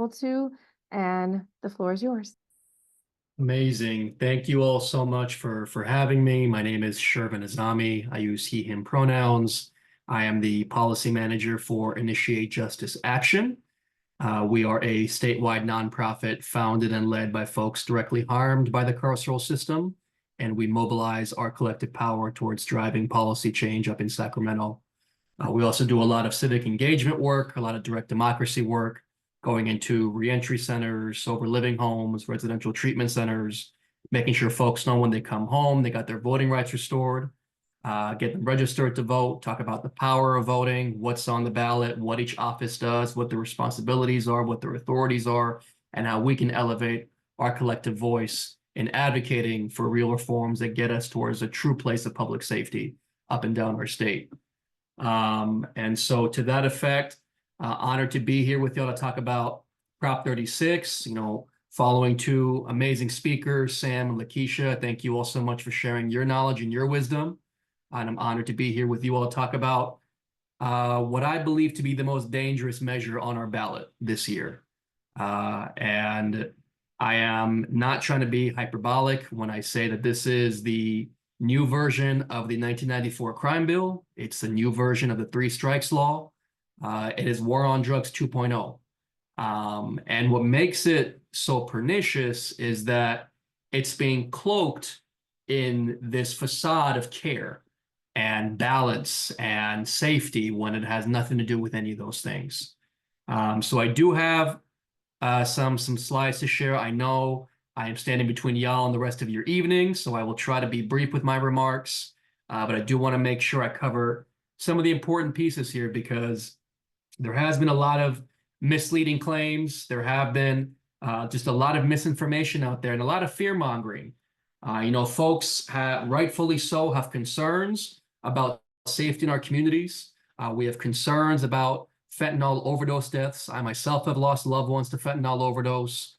to, and the floor is yours. Amazing. Thank you all so much for having me. My name is Shervin Aazami. I use he, him pronouns. I am the policy manager for Initiate Justice Action. We are a statewide nonprofit founded and led by folks directly harmed by the carceral system, and we mobilize our collective power towards driving policy change up in Sacramento. We also do a lot of civic engagement work, a lot of direct democracy work, going into reentry centers, sober living homes, residential treatment centers, making sure folks know when they come home, they got their voting rights restored, get them registered to vote, talk about the power of voting, what's on the ballot, what each office does, what the responsibilities are, what their authorities are, and how we can elevate our collective voice in advocating for real reforms that get us towards a true place of public safety up and down our state. And so to that effect, honored to be here with y'all to talk about Prop 36, following two amazing speakers, Sam and Lakeisha. Thank you all so much for sharing your knowledge and your wisdom. And I'm honored to be here with you all to talk about what I believe to be the most dangerous measure on our ballot this year. And I am not trying to be hyperbolic when I say that this is the new version of the 1994 crime bill. It's the new version of the three strikes law. It is War on Drugs 2.0. And what makes it so pernicious is that it's being cloaked in this facade of care and balance and safety when it has nothing to do with any of those things. So I do have some slides to share. I know I am standing between y'all and the rest of your evening, so I will try to be brief with my remarks, but I do want to make sure I cover some of the important pieces here because there has been a lot of misleading claims. There have been just a lot of misinformation out there and a lot of fear-mongering. Folks rightfully so have concerns about safety in our communities. We have concerns about fentanyl overdose deaths. I myself have lost loved ones to fentanyl overdose.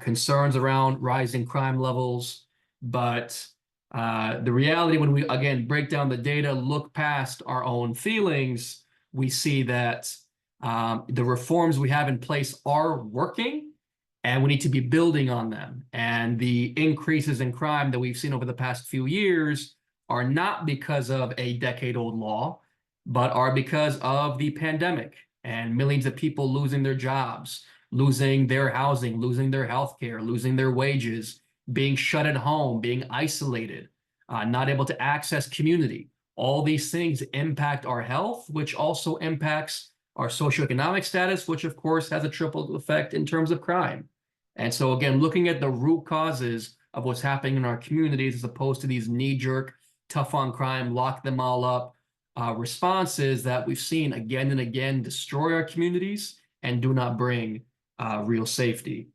Concerns around rising crime levels. But the reality, when we, again, break down the data, look past our own feelings, we see that the reforms we have in place are working, and we need to be building on them. And the increases in crime that we've seen over the past few years are not because of a decade-old law, but are because of the pandemic and millions of people losing their jobs, losing their housing, losing their health care, losing their wages, being shut at home, being isolated, not able to access community. All these things impact our health, which also impacts our socioeconomic status, which of course has a triple effect in terms of crime. And so again, looking at the root causes of what's happening in our communities as opposed to these knee-jerk, tough on crime, lock them all up responses that we've seen again and again destroy our communities and do not bring real safety.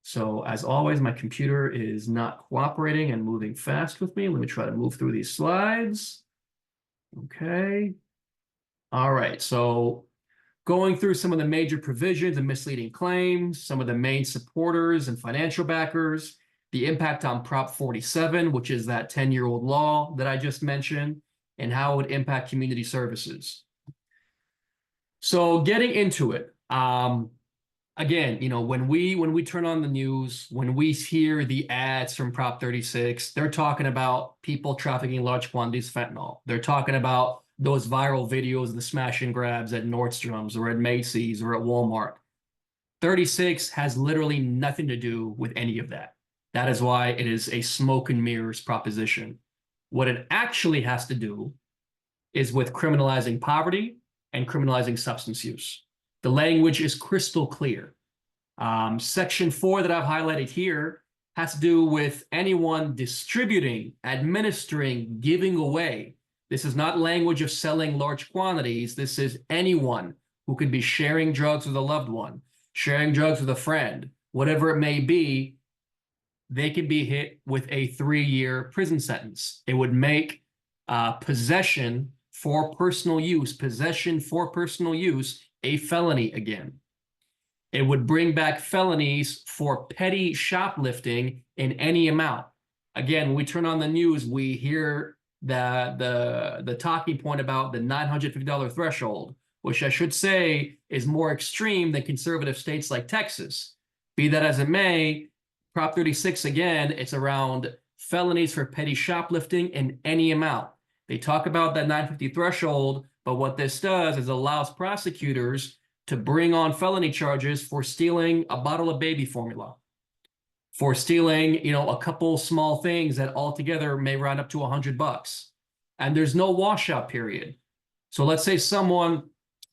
So as always, my computer is not cooperating and moving fast with me. Let me try to move through these slides. Okay. All right. So going through some of the major provisions and misleading claims, some of the main supporters and financial backers, the impact on Prop 47, which is that 10-year-old law that I just mentioned, and how it would impact community services. So getting into it, again, when we turn on the news, when we hear the ads from Prop 36, they're talking about people trafficking large quantities of fentanyl. They're talking about those viral videos of the smash and grabs at Nordstrom's or at Macy's or at Walmart. 36 has literally nothing to do with any of that. That is why it is a smoke and mirrors proposition. What it actually has to do is with criminalizing poverty and criminalizing substance use. The language is crystal clear. Section 4 that I've highlighted here has to do with anyone distributing, administering, giving away. This is not language of selling large quantities. This is anyone who could be sharing drugs with a loved one, sharing drugs with a friend, whatever it may be. They could be hit with a 3-year prison sentence. It would make possession for personal use a felony again. It would bring back felonies for petty shoplifting in any amount. Again, when we turn on the news, we hear the talking point about the $950 threshold. which I should say is more extreme than conservative states like Texas. Be that as it may, Prop 36, again, it's around felonies for petty shoplifting in any amount. They talk about that 950 threshold, but what this does is allows prosecutors to bring on felony charges for stealing a bottle of baby formula, for stealing, a couple small things that altogether may round up to $100. And there's no washout period. So let's say someone,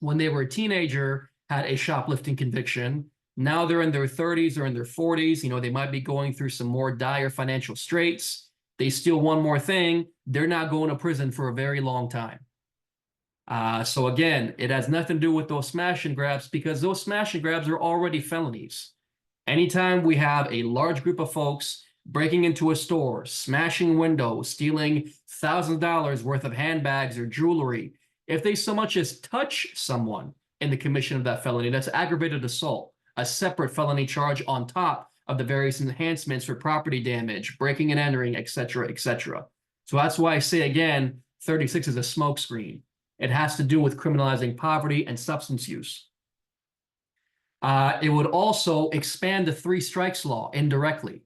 when they were a teenager, had a shoplifting conviction. Now they're in their 30s or in their 40s. They might be going through some more dire financial straits. They steal one more thing. They're not going to prison for a very long time. So again, it has nothing to do with those smash and grabs, because those smash and grabs are already felonies. Anytime we have a large group of folks breaking into a store, smashing windows, stealing $1,000 worth of handbags or jewelry, if they so much as touch someone in the commission of that felony, that's aggravated assault, a separate felony charge on top of the various enhancements for property damage, breaking and entering, et cetera, et cetera. So that's why I say, again, 36 is a smokescreen. It has to do with criminalizing poverty and substance use. It would also expand the 3 strikes law indirectly,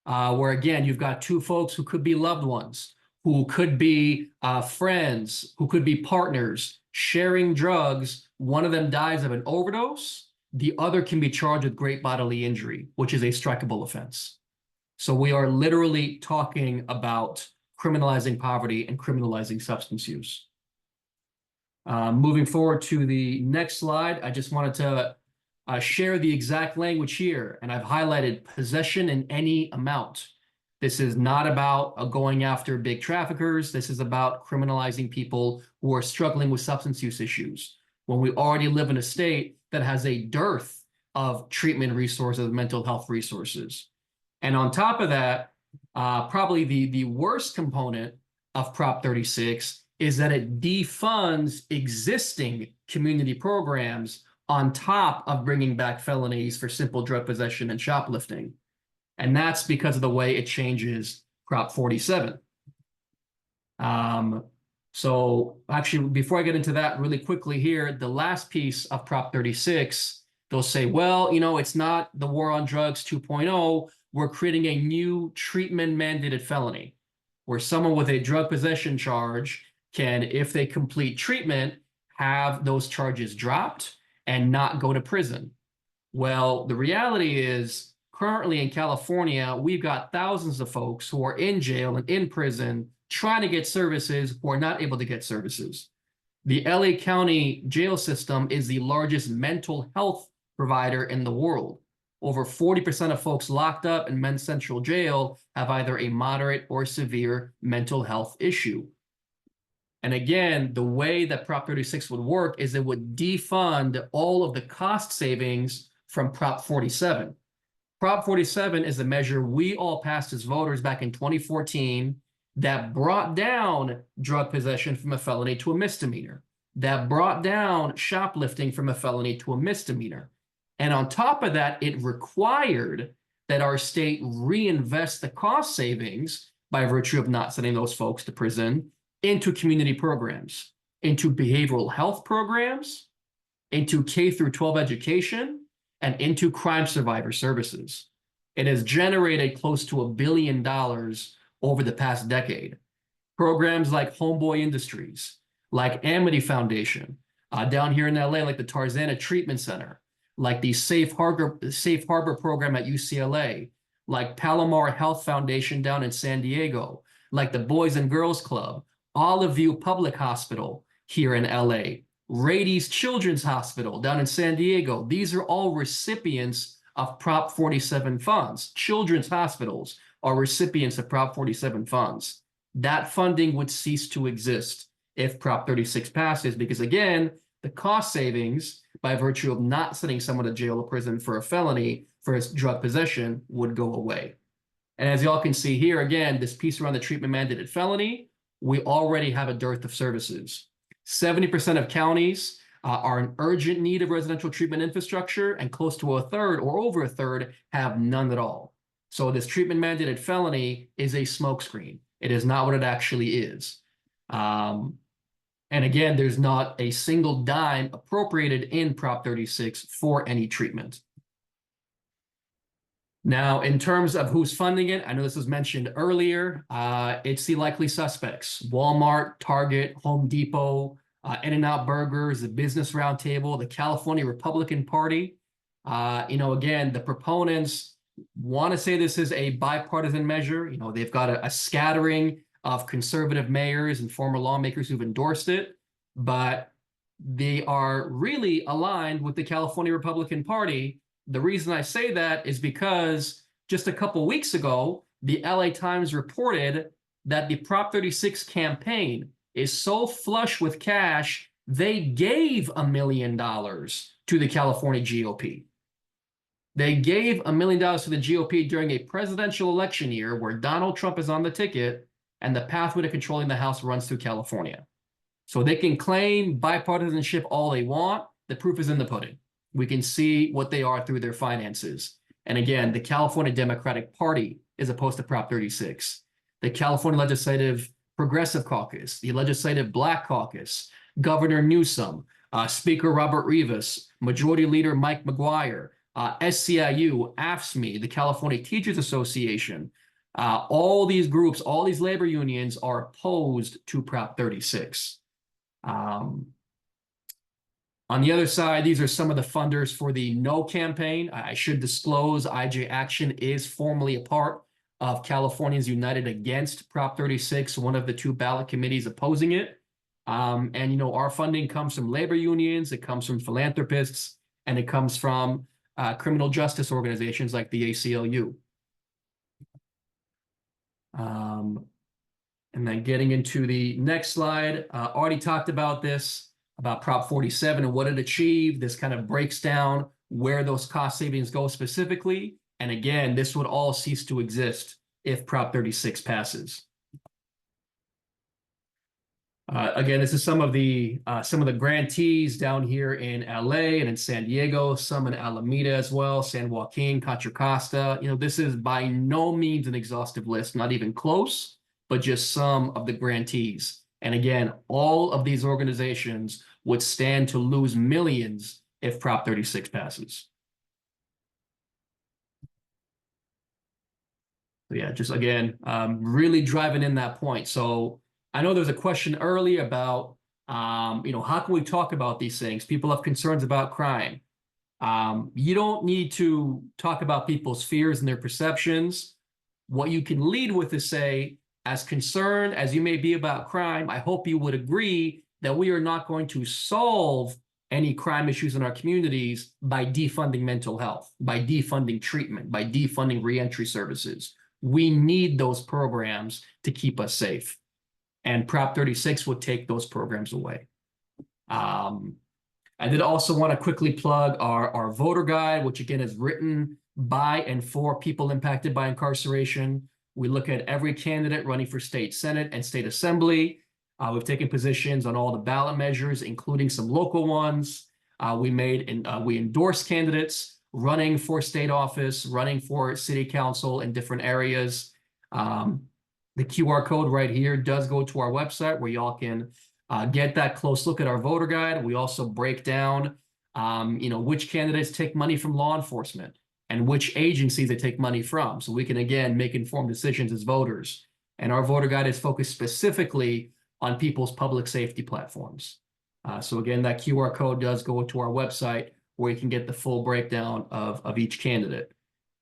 where, again, you've got 2 folks who could be loved ones, who could be friends, who could be partners, sharing drugs. One of them dies of an overdose. The other can be charged with great bodily injury, which is a strikeable offense. So we are literally talking about criminalizing poverty and criminalizing substance use. Moving forward to the next slide, I just wanted to share the exact language here, and I've highlighted possession in any amount. This is not about going after big traffickers. This is about criminalizing people who are struggling with substance use issues, when we already live in a state that has a dearth of treatment resources, mental health resources. And on top of that, probably the worst component of Prop 36 is that it defunds existing community programs on top of bringing back felonies for simple drug possession and shoplifting. And that's because of the way it changes Prop 47. So actually, before I get into that really quickly here, the last piece of Prop 36, they'll say, well, it's not the war on drugs 2.0. We're creating a new treatment mandated felony where someone with a drug possession charge can, if they complete treatment, have those charges dropped and not go to prison. Well, the reality is, currently in California, we've got thousands of folks who are in jail and in prison trying to get services who are not able to get services. The LA County jail system is the largest mental health provider in the world. Over 40% of folks locked up in Men's Central Jail have either a moderate or severe mental health issue. And again, the way that Prop 36 would work is it would defund all of the cost savings from Prop 47. Prop 47 is a measure we all passed as voters back in 2014 that brought down drug possession from a felony to a misdemeanor, that brought down shoplifting from a felony to a misdemeanor. And on top of that, it required that our state reinvest the cost savings by virtue of not sending those folks to prison into community programs, into behavioral health programs, into K through 12 education, and into crime survivor services. It has generated close to $1 billion over the past decade. Programs like Homeboy Industries, like Amity Foundation, down here in LA, like the Tarzana Treatment Center, like the Safe Harbor program at UCLA, like Palomar Health Foundation down in San Diego, like the Boys and Girls Club, Olive View Public Hospital here in LA, Rady's Children's Hospital down in San Diego. These are all recipients of Prop 47 funds. Children's hospitals are recipients of Prop 47 funds. That funding would cease to exist if Prop 36 passes, because again, the cost savings by virtue of not sending someone to jail or prison for a felony for his drug possession would go away. And as y'all can see here, again, this piece around the treatment mandated felony, we already have a dearth of services. 70% of counties are in urgent need of residential treatment infrastructure, and close to a third or over a third have none at all. So this treatment mandated felony is a smokescreen. It is not what it actually is. And again, there's not a single dime appropriated in Prop 36 for any treatment. Now, in terms of who's funding it, I know this was mentioned earlier. It's the likely suspects: Walmart, Target, Home Depot, In-N-Out Burgers, the Business Roundtable, the California Republican Party. Again, the proponents want to say this is a bipartisan measure. They've got a scattering of conservative mayors and former lawmakers who've endorsed it, but they are really aligned with the California Republican Party. The reason I say that is because just a couple weeks ago, the LA Times reported that the Prop 36 campaign is so flush with cash, they gave $1 million to the California GOP. They gave $1 million to the GOP during a presidential election year where Donald Trump is on the ticket and the pathway to controlling the House runs through California. So they can claim bipartisanship all they want. The proof is in the pudding. We can see what they are through their finances. And again, the California Democratic Party is opposed to Prop 36. The California Legislative Progressive Caucus, the Legislative Black Caucus, Governor Newsom, Speaker Robert Rivas, Majority Leader Mike McGuire, SCIU, AFSCME, the California Teachers Association, all these groups, all these labor unions are opposed to Prop 36. On the other side, these are some of the funders for the No campaign. I should disclose IJ Action is formally a part of Californians United Against Prop 36, one of the two ballot committees opposing it. Our funding comes from labor unions, it comes from philanthropists, and it comes from criminal justice organizations like the ACLU. And then getting into the next slide, already talked about this, about Prop 47 and what it achieved. This kind of breaks down where those cost savings go specifically. And again, this would all cease to exist if Prop 36 passes. Again, this is some of the grantees down here in LA and in San Diego, some in Alameda as well, San Joaquin, Contra Costa. This is by no means an exhaustive list, not even close, but just some of the grantees. And again, all of these organizations would stand to lose millions if Prop 36 passes. So yeah, just again, really driving in that point. So I know there's a question earlier about, how can we talk about these things? People have concerns about crime. You don't need to talk about people's fears and their perceptions. What you can lead with is say, as concerned as you may be about crime, I hope you would agree that we are not going to solve any crime issues in our communities by defunding mental health, by defunding treatment, by defunding reentry services. We need those programs to keep us safe. And Prop 36 would take those programs away. I did also want to quickly plug our voter guide, which again is written by and for people impacted by incarceration. We look at every candidate running for state senate and state assembly. We've taken positions on all the ballot measures, including some local ones. We endorse candidates running for state office, running for city council in different areas. The QR code right here does go to our website where y'all can get that close look at our voter guide. We also break down, which candidates take money from law enforcement and which agencies they take money from. So we can, again, make informed decisions as voters. And our voter guide is focused specifically on people's public safety platforms. So again, that QR code does go to our website where you can get the full breakdown of each candidate.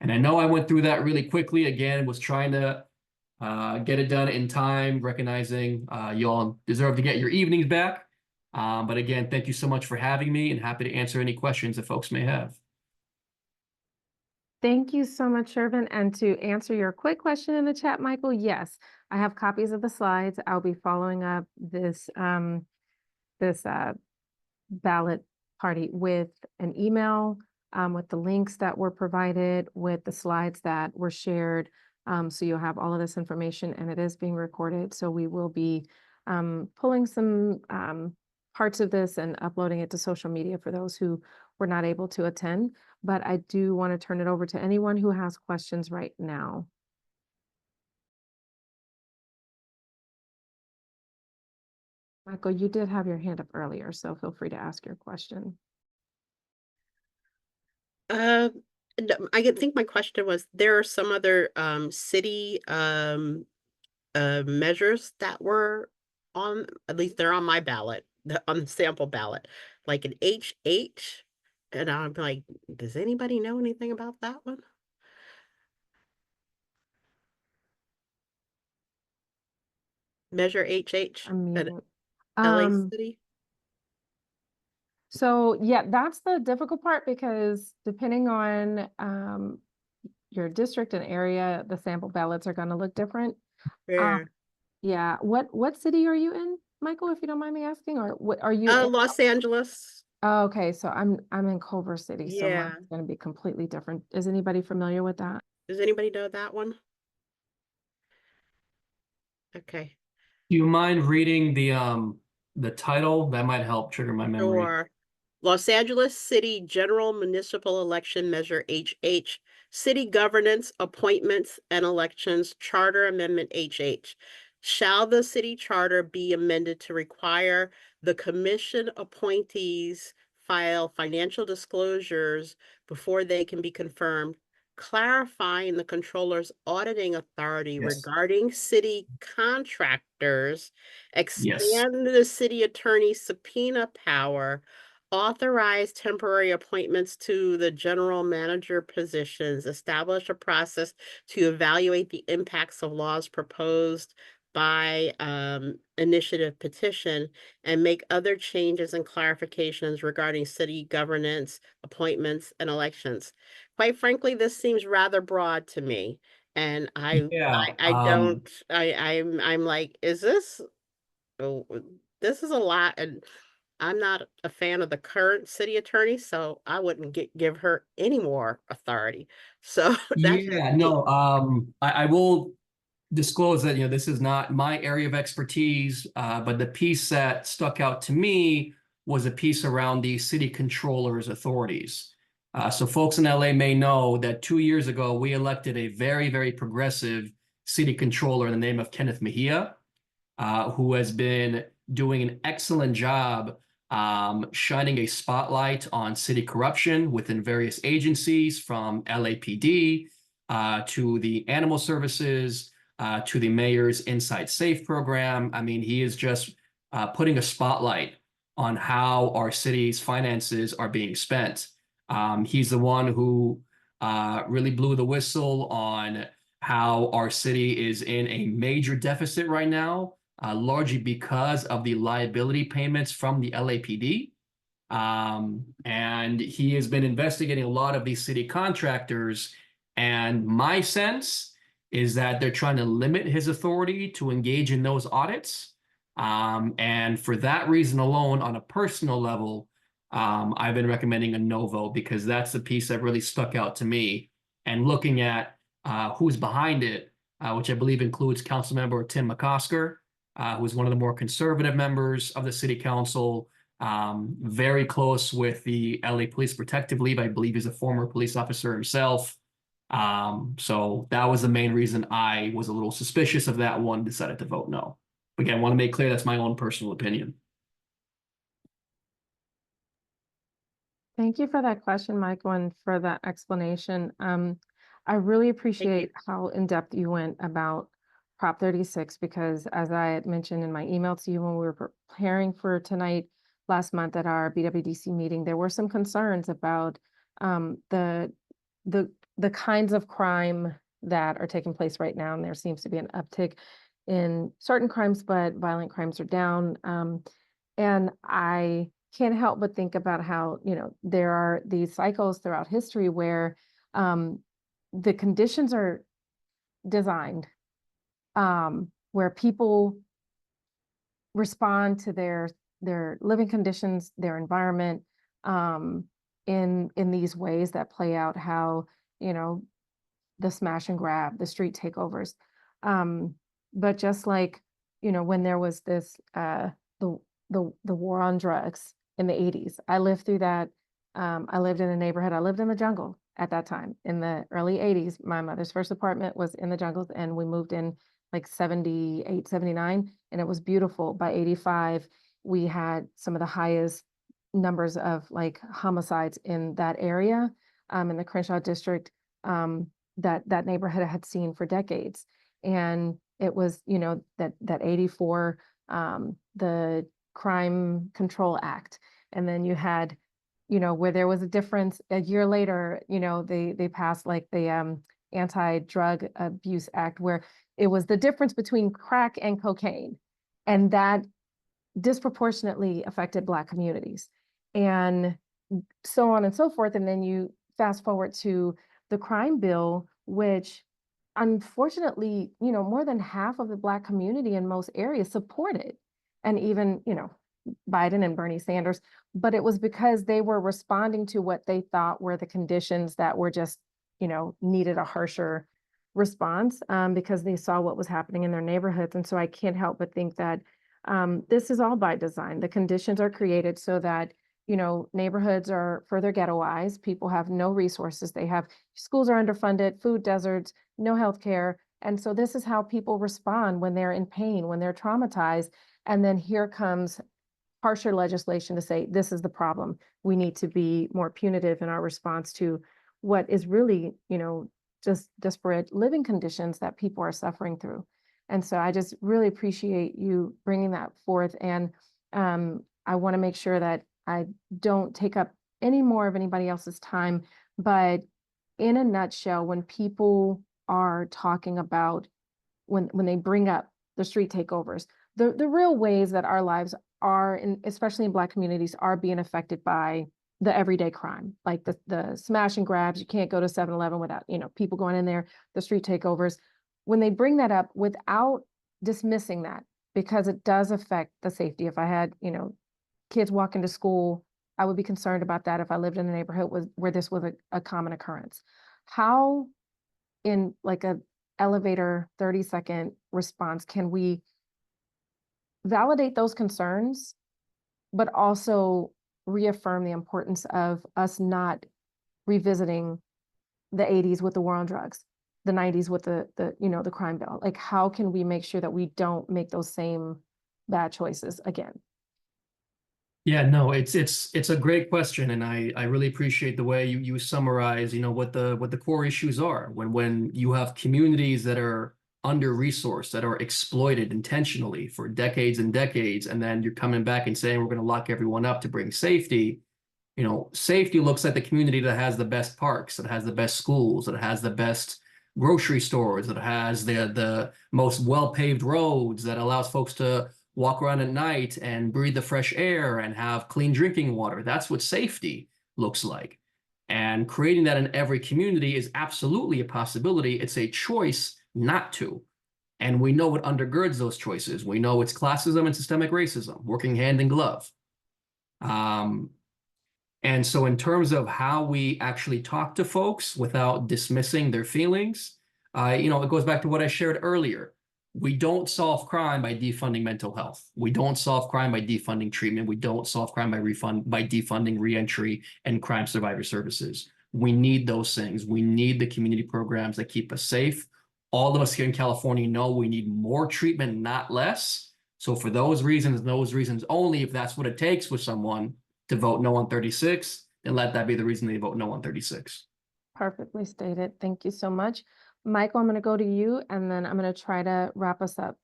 And I know I went through that really quickly. Again, was trying to get it done in time, recognizing you all deserve to get your evenings back. But again, thank you so much for having me and happy to answer any questions that folks may have. Thank you so much, Shervin. And to answer your quick question in the chat, Michael, yes, I have copies of the slides. I'll be following up this ballot party with an email with the links that were provided, with the slides that were shared. So you'll have all of this information, and it is being recorded. So we will be pulling some parts of this and uploading it to social media for those who were not able to attend. But I do want to turn it over to anyone who has questions right now. Michael, you did have your hand up earlier, so feel free to ask your question. Uh, think my question was, there are some other city measures that were on, at least they're on my ballot, on the sample ballot, like an HH. And I'm like, does anybody know anything about that one? Measure HH I'm at muting. LA Um, City? so yeah, that's the difficult part because depending on your district and area, the sample ballots are going to look different. Um, Yeah. yeah, what city are you in, Michael, if you don't mind me asking, or what are you in? Los Angeles. Oh, okay, so I'm in Culver City, so mine's Yeah. going to be completely different. Is anybody familiar with that? Does anybody know that one? Okay. Do you mind reading the title? That might help trigger my memory. Sure. Los Angeles City General Municipal Election Measure HH, City Governance, Appointments, and Elections Charter Amendment HH. Shall the city charter be amended to require the commission appointees file financial disclosures before they can be confirmed, clarifying the controller's auditing authority Yes. regarding city contractors, Yes. expand the city attorney's subpoena power, authorize temporary appointments to the general manager positions, establish a process to evaluate the impacts of laws proposed by initiative petition, and make other changes and clarifications regarding city governance, appointments, and elections. Quite frankly, this seems rather broad to me. And Yeah. I don't, I'm like, is this, oh, this is a lot. And I'm not a fan of the current city attorney, so I wouldn't give her any more authority. So that's just Yeah, me. no, I will disclose that, this is not my area of expertise, but the piece that stuck out to me was a piece around the city controller's authorities. So folks in LA may know that 2 years ago, we elected a very, very progressive city controller in the name of Kenneth Mejia, who has been doing an excellent job shining a spotlight on city corruption within various agencies, from LAPD to the animal services to the mayor's Inside Safe program. I mean, he is just putting a spotlight on how our city's finances are being spent. He's the one who really blew the whistle on how our city is in a major deficit right now, largely because of the liability payments from the LAPD. And he has been investigating a lot of these city contractors. And my sense is that they're trying to limit his authority to engage in those audits. And for that reason alone, on a personal level, I've been recommending a no vote, because that's the piece that really stuck out to me. And looking at who's behind it, which I believe includes Councilmember Tim McCosker, who's one of the more conservative members of the city council, very close with the LA Police Protective League. I believe he's a former police officer himself. So that was the main reason I was a little suspicious of that one, decided to vote no. Again, I want to make clear that's my own personal opinion. Thank you for that question, Michael, and for that explanation. I really Thank you. appreciate how in-depth you went about Prop 36, because as I had mentioned in my email to you when we were preparing for tonight, last month at our BWDC meeting, there were some concerns about the kinds of crime that are taking place right now. And there seems to be an uptick in certain crimes, but violent crimes are down. And I can't help but think about how, there are these cycles throughout history where the conditions are designed where people respond to their living conditions, their environment, in these ways that play out how, the smash and grab, the street takeovers. But just like, when there was this the war on drugs in the 80s. I lived through that. I lived in a neighborhood. I lived in the jungle at that time in the early 80s. My mother's first apartment was in the jungles, and we moved in like 78, 79, and it was beautiful. By 85, we had some of the highest numbers of like homicides in that area, in the Crenshaw district, that neighborhood had seen for decades. And it was, you know, that 84, the Crime Control Act. And then you had, you know, where there was a difference a year later, you know, they passed like the Anti-Drug Abuse Act, where it was the difference between crack and cocaine. And that disproportionately affected Black communities. And so on and so forth. And then you fast forward to the crime bill, which unfortunately, you know, more than half of the Black community in most areas supported. And even, you know, Biden and Bernie Sanders, but it was because they were responding to what they thought were the conditions that were just, you know, needed a harsher response, because they saw what was happening in their neighborhoods. And so I can't help but think that this is all by design. The conditions are created so that, you know, neighborhoods are further ghettoized. People have no resources. They have schools are underfunded, food deserts, no health care. And so this is how people respond when they're in pain, when they're traumatized. And then here comes harsher legislation to say, this is the problem. We need to be more punitive in our response to what is really, you know, just disparate living conditions that people are suffering through. And so I just really appreciate you bringing that forth. And I want to make sure that I don't take up any more of anybody else's time. But in a nutshell, when people are talking about, when they bring up the street takeovers, the real ways that our lives are, especially in Black communities, are being affected by the everyday crime, like the smash and grabs. You can't go to 7-Eleven without, you know, people going in there, the street takeovers. When they bring that up without dismissing that, because it does affect the safety. If I had, you know, kids walking to school, I would be concerned about that if I lived in a neighborhood where this was a common occurrence. How, in like a elevator 30-second response, can we validate those concerns, but also reaffirm the importance of us not revisiting the 80s with the war on drugs, the 90s with the you know, the crime bill? Like, how can we make sure that we don't make those same bad choices again? Yeah, no, it's a great question, and I really appreciate the way you summarize, you know, what the core issues are when you have communities that are under-resourced, that are exploited intentionally for decades and decades, and then you're coming back and saying we're going to lock everyone up to bring safety. You know, safety looks like the community that has the best parks, that has the best schools, that has the best grocery stores, that has the most well-paved roads, that allows folks to walk around at night and breathe the fresh air and have clean drinking water. That's what safety looks like. And creating that in every community is absolutely a possibility. It's a choice not to. And we know what undergirds those choices. We know it's classism and systemic racism working hand in glove. And so in terms of how we actually talk to folks without dismissing their feelings, you know, it goes back to what I shared earlier. We don't solve crime by defunding mental health. We don't solve crime by defunding treatment. We don't solve crime by defunding reentry and crime survivor services. We need those things. We need the community programs that keep us safe. All of us here in California know we need more treatment, not less. So for those reasons only, if that's what it takes for someone to vote no on 36, then let that be the reason they vote no on 36. Perfectly stated. Thank you so much. Michael, I'm going to go to you, and then I'm going to try to wrap us up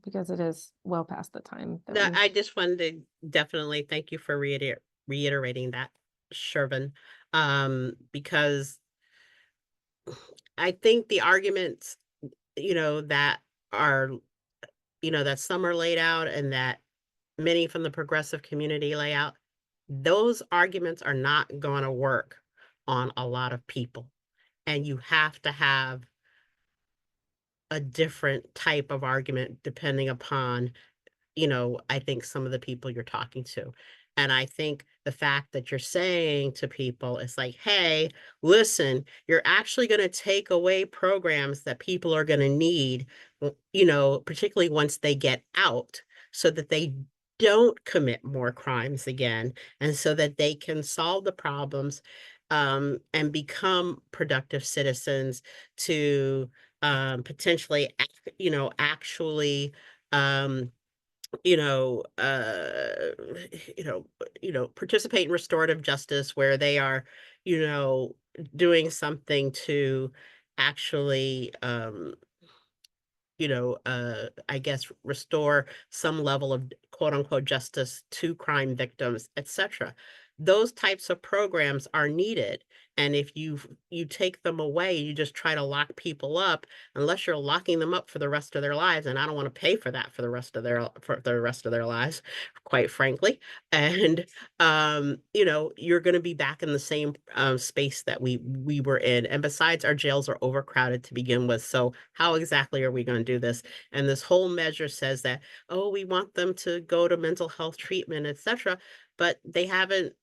because it is well past the time. No, I just wanted to definitely thank you for reiterating that, Shervin, because I think the arguments, you know, that are, you know, that some are laid out and that many from the progressive community lay out, those arguments are not going to work on a lot of people. And you have to have a different type of argument depending upon, you know, I think some of the people you're talking to. And I think the fact that you're saying to people, it's like, hey, listen, you're actually going to take away programs that people are going to need, you know, particularly once they get out, so that they don't commit more crimes again, and so that they can solve the problems and become productive citizens to potentially, actually, you know, participate in restorative justice where they are, doing something to actually, I guess restore some level of quote unquote justice to crime victims, etc. Those types of programs are needed. And if you take them away, you just try to lock people up, unless you're locking them up for the rest of their lives. And I don't want to pay for that for the rest of their lives, quite frankly. And you're going to be back in the same space that we were in. And besides, our jails are overcrowded to begin with. So how exactly are we going to do this? And this whole measure says that, oh, we want them to go to mental health treatment, etc. But they haven't.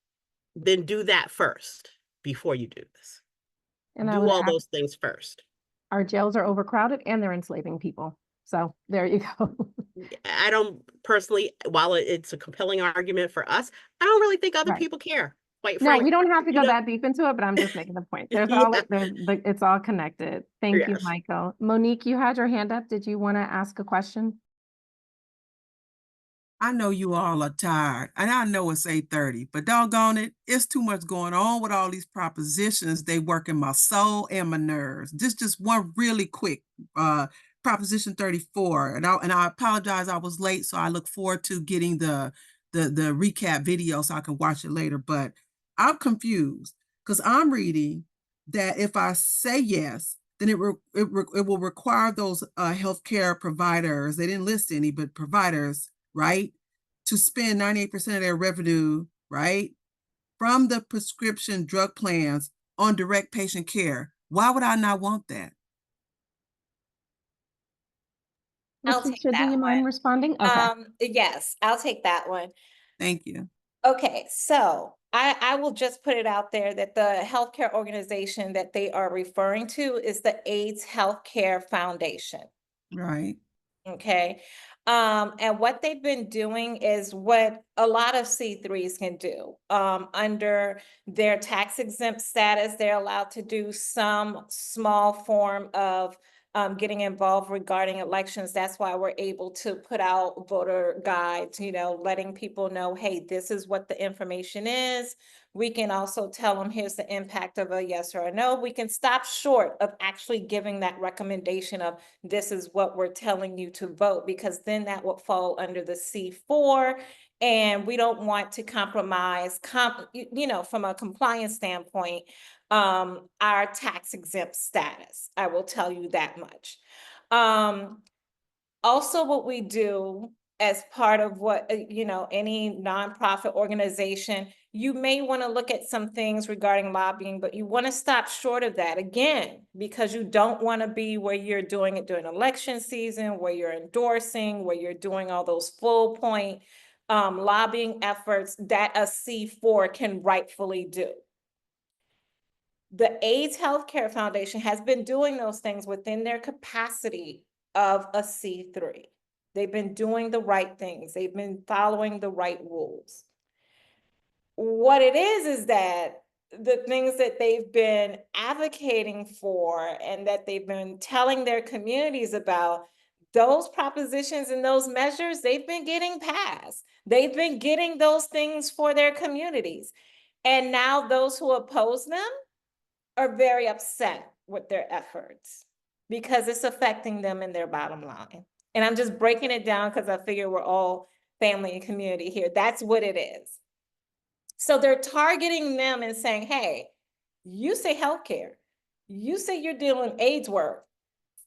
Then do that first before you do this. And I Do would all add, those things first. our jails are overcrowded and they're enslaving people. So there you go. I don't personally, while it's a compelling argument for us, I don't really think other Right. people care, quite No, we frankly. don't have to You go know? that deep into it, but I'm just making the point. There's Yeah. it's all connected. Thank you, Yes. Michael. Monique, you had your hand up. Did you want to ask a question? I know you all are tired, and I know it's 8:30, but doggone it, it's too much going on with all these propositions. They work in my soul and my nerves. Just one really quick, Proposition 34, and I apologize I was late, so I look forward to getting the recap video so I can watch it later. But I'm confused because I'm reading that if I say yes, then it will require those healthcare providers. They didn't list any, but providers, right, to spend 98% of their revenue, right, from the prescription drug plans on direct patient care. Why would I not want that? I'll Lakeisha, take do that you mind one. responding? Okay. Yes, I'll take that one. Thank you. Okay, so I will just put it out there that the healthcare organization that they are referring to is the AIDS Healthcare Foundation. Right. Okay. And what they've been doing is what a lot of C3s can do. Under their tax exempt status, they're allowed to do some small form of getting involved regarding elections. That's why we're able to put out voter guides, letting people know, hey, this is what the information is. We can also tell them, here's the impact of a yes or a no. We can stop short of actually giving that recommendation of this is what we're telling you to vote, because then that would fall under the C4. And we don't want to compromise, from a compliance standpoint, our tax exempt status. I will tell you that much. Also, what we do as part of what, any nonprofit organization, you may want to look at some things regarding lobbying, but you want to stop short of that again, because you don't want to be where you're doing it during election season, where you're endorsing, where you're doing all those full point lobbying efforts that a C4 can rightfully do. The AIDS Healthcare Foundation has been doing those things within their capacity of a C3. They've been doing the right things. They've been following the right rules. What it is that the things that they've been advocating for and that they've been telling their communities about, those propositions and those measures, they've been getting passed. They've been getting those things for their communities. And now those who oppose them are very upset with their efforts because it's affecting them in their bottom line. And I'm just breaking it down because I figure we're all family and community here. That's what it is. So they're targeting them and saying, hey, you say healthcare, you say you're doing AIDS work,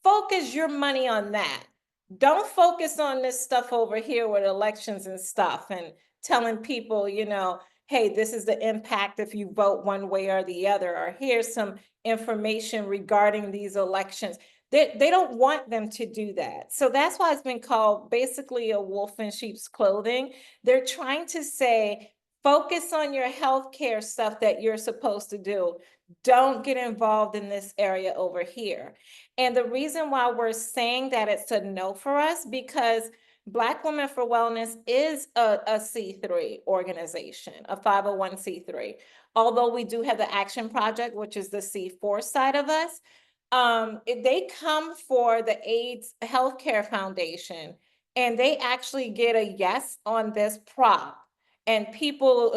focus your money on that. Don't focus on this stuff over here with elections and stuff and telling people, hey, this is the impact if you vote one way or the other, or here's some information regarding these elections. They don't want them to do that. So that's why it's been called basically a wolf in sheep's clothing. They're trying to say, focus on your healthcare stuff that you're supposed to do. Don't get involved in this area over here. And the reason why we're saying that it's a no for us, because Black Women for Wellness is a C3 organization, a 501c3. Although we do have the Action Project, which is the C4 side of us, They come for the AIDS Healthcare Foundation, and they actually get a yes on this prop. And people,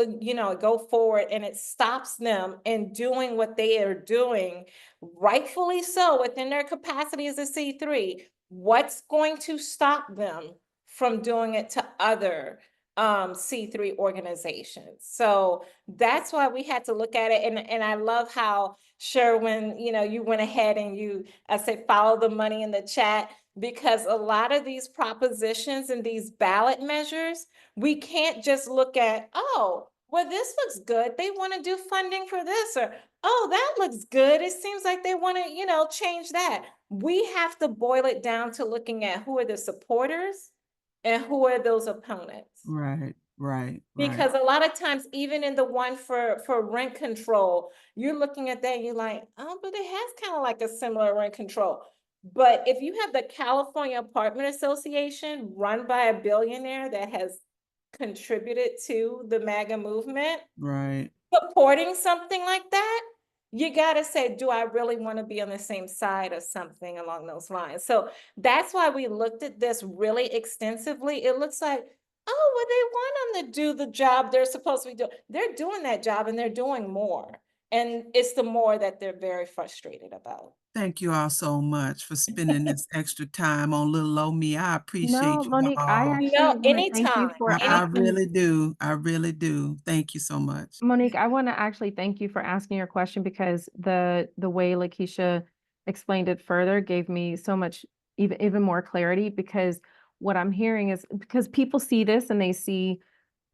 go forward, and it stops them in doing what they are doing, rightfully so, within their capacity as a C3. What's going to stop them from doing it to other C3 organizations? So that's why we had to look at it. And I love how Sherwin, you went ahead and I say, follow the money in the chat, because a lot of these propositions and these ballot measures, we can't just look at, oh, well, this looks good. They want to do funding for this, or, oh, that looks good. It seems like they want to, change that. We have to boil it down to looking at who are the supporters and who are those opponents. Right. Because a lot of times, even in the one for rent control, you're looking at that and you're like, oh, but it has kind of like a similar rent control. But if you have the California Apartment Association run by a billionaire that has contributed to the MAGA movement, Right. supporting something like that, you got to say, do I really want to be on the same side of something along those lines? So that's why we looked at this really extensively. It looks like, oh, well, they want them to do the job they're supposed to be doing. They're doing that job and they're doing more. And it's the more that they're very frustrated about. Thank you all so much for spending this extra time on little old me. I appreciate No, you Monique, I all. actually want to thank you Anytime, for I asking. really do. I really do. Thank you so much. Monique, I want to actually thank you for asking your question, because the way Lakeisha explained it further gave me so much even more clarity, because what I'm hearing is, because people see this and they see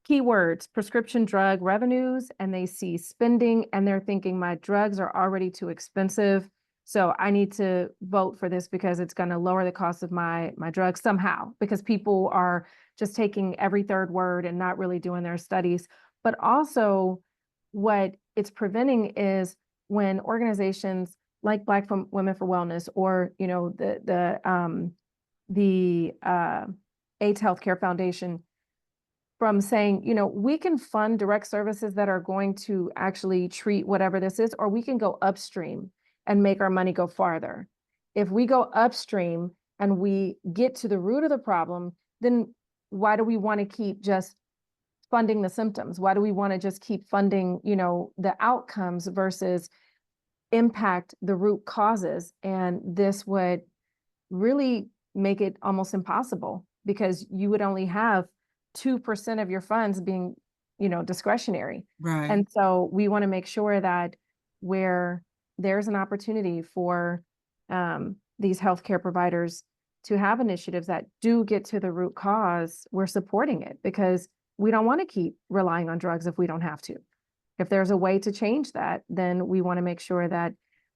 keywords, prescription drug revenues, and they see spending, and they're thinking my drugs are already too expensive. So I need to vote for this because it's going to lower the cost of my drugs somehow, because people are just taking every third word and not really doing their studies. But also what it's preventing is when organizations like Women for Wellness, or, the AIDS Healthcare Foundation, from saying, we can fund direct services that are going to actually treat whatever this is, or we can go upstream and make our money go farther. If we go upstream and we get to the root of the problem, then why do we want to keep just funding the symptoms? Why do we want to just keep funding, the outcomes versus impact the root causes? And this would really make it almost impossible, because you would only have 2% of your funds being, discretionary. Right. And so we want to make sure that where there's an opportunity for these healthcare providers to have initiatives that do get to the root cause, we're supporting it, because we don't want to keep relying on drugs if we don't have to. If there's a way to change that, then we want to make sure that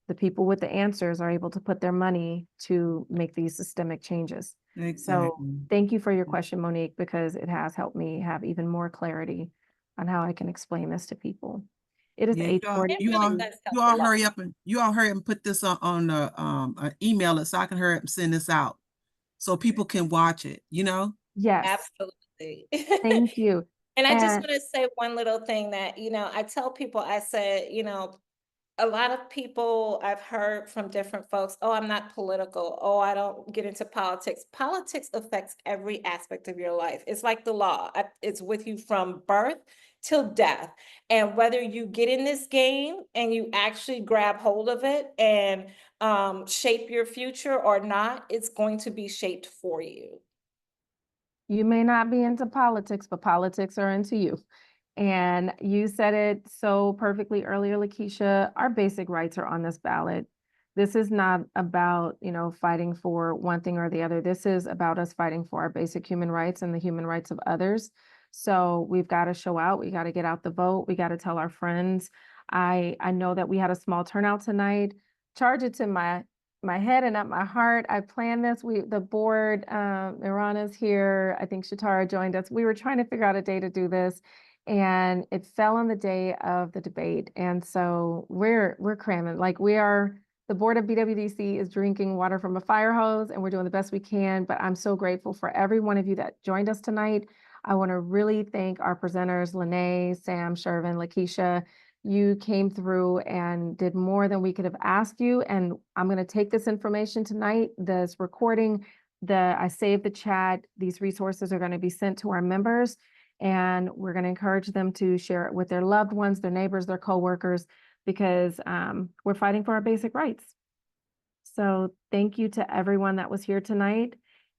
the people with the answers are able to put their money to make these systemic changes. Exactly. So thank you for your question, Monique, because it has helped me have even more clarity on how I can explain this to people. It is Yeah, 8:40. It really does help you a all lot. hurry up and put this on email it so I can hurry up and send this out so people can watch it, Yes, Absolutely. thank you. And I just And want to say one little thing that, I tell people, I said, a lot of people I've heard from different folks, oh, I'm not political. Oh, I don't get into politics. Politics affects every aspect of your life. It's like the law. It's with you from birth till death. And whether you get in this game and you actually grab hold of it and shape your future or not, it's going to be shaped for you. you may not be into politics, but politics are into you. And you said it so perfectly earlier, Lakeisha, our basic rights are on this ballot. This is not about, fighting for one thing or the other. This is about us fighting for our basic human rights and the human rights of others. So we've got to show out. We got to get out the vote. We got to tell our friends. I know that we had a small turnout tonight. Charge it to my head and not my heart. I planned this. The board, Mirana's here. I think Shatara joined us. We were trying to figure out a day to do this, and it fell on the day of the debate. And so we're cramming. Like, the board of BWDC is drinking water from a fire hose, and we're doing the best we can. But I'm so grateful for every one of you that joined us tonight. I want to really thank our presenters, Lene, Sam, Shervin, Lakeisha. You came through and did more than we could have asked you. And I'm going to take this information tonight, this recording, I saved the chat. These resources are going to be sent to our members, and we're going to encourage them to share it with their loved ones, their neighbors, their coworkers, because we're fighting for our basic rights. So thank you to everyone that was here tonight.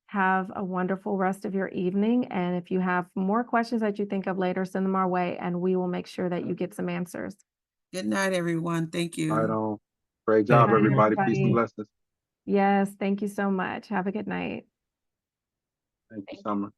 Have a wonderful rest of your evening. And if you have more questions that you think of later, send them our way, and we will make sure that you get some answers. Good night, everyone. Thank you. Right on. Great job, Good night, everybody. Peace everybody. and blessings. Yes, thank you so much. Have a good night. Thank you, Thank you. Summer.